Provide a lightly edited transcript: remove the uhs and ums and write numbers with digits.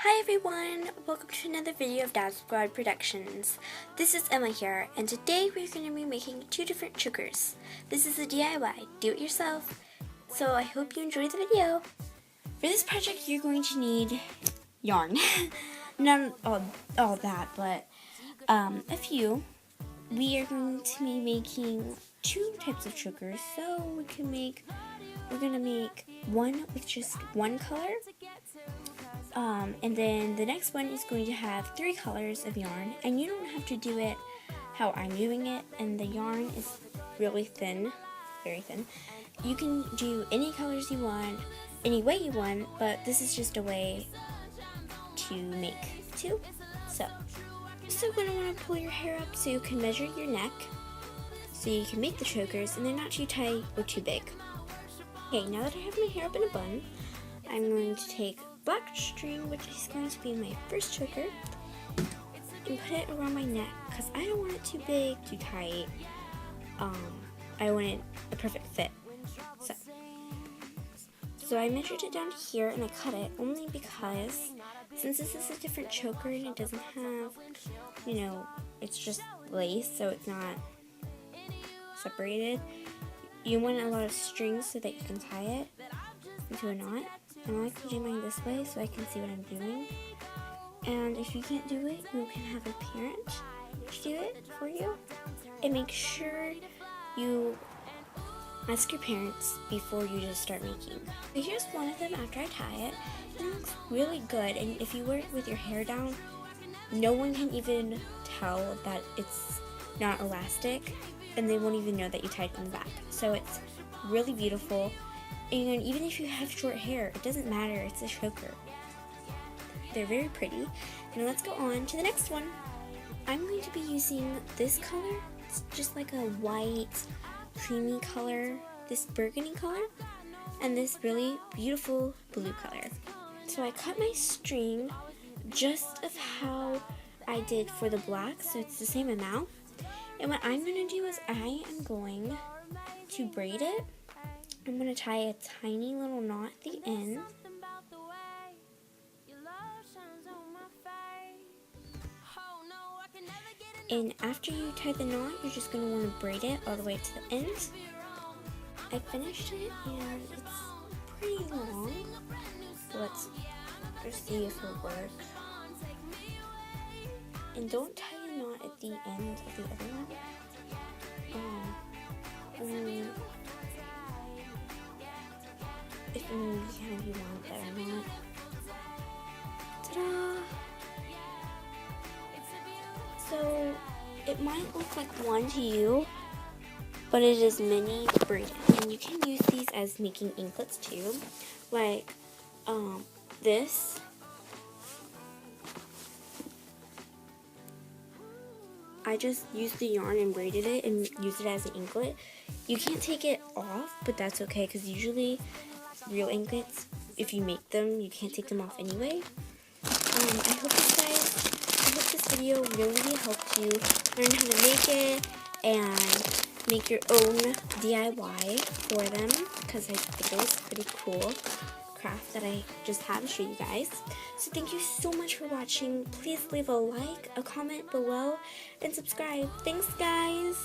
Hi everyone! Welcome to another video of Dad Squad Productions. This is Emma here, and today we're going to be making two different chokers. This is a DIY, do-it-yourself, so I hope you enjoy the video. For this project you're going to need yarn. Not all that, but a few. We are going to be making two types of chokers, so we're going to make one with just one color. And then the next one is going to have 3 colors of yarn, and you don't have to do it how I'm doing it, and the yarn is really thin, very thin. You can do any colors you want, any way you want, but this is just a way to make 2. So you're going to want to pull your hair up so you can measure your neck, so you can make the chokers, and they're not too tight or too big. Okay, now that I have my hair up in a bun, I'm going to take black string, which is going to be my first choker, and put it around my neck because I don't want it too big, too tight. I want it a perfect fit. So I measured it down to here and I cut it only because since this is a different choker and it doesn't have, it's just lace, so it's not separated. You want a lot of strings so that you can tie it into a knot. And I like to do mine this way so I can see what I'm doing. And if you can't do it, you can have a parent do it for you. And make sure you ask your parents before you just start making. So here's one of them after I tie it. It looks really good, and if you wear it with your hair down, no one can even tell that it's not elastic, and they won't even know that you tied it in the back. So it's really beautiful. And even if you have short hair, it doesn't matter, it's a choker. They're very pretty. Now let's go on to the next one. I'm going to be using this color. It's just like a white, creamy color, this burgundy color, and this really beautiful blue color. So I cut my string just of how I did for the black, so it's the same amount. And what I'm going to do is I am going to braid it. I'm going to tie a tiny little knot at the end. And after you tie the knot, you're just going to want to braid it all the way to the end. I finished it and it's pretty long. So let's see if it'll work. And don't tie a knot at the end of the other one. If you want that or not. Ta-da! So it might look like one to you, but it is mini braided, and you can use these as making anklets too, like this. I just used the yarn and braided it and used it as an anklet. You can't take it off, but that's okay because usually real anklets, if you make them, you can't take them off anyway. I hope this video really helped you learn how to make it and make your own DIY for them, because I think it was pretty cool craft that I just had to show you guys. So thank you so much for watching. Please leave a like, a comment below, and subscribe. Thanks guys!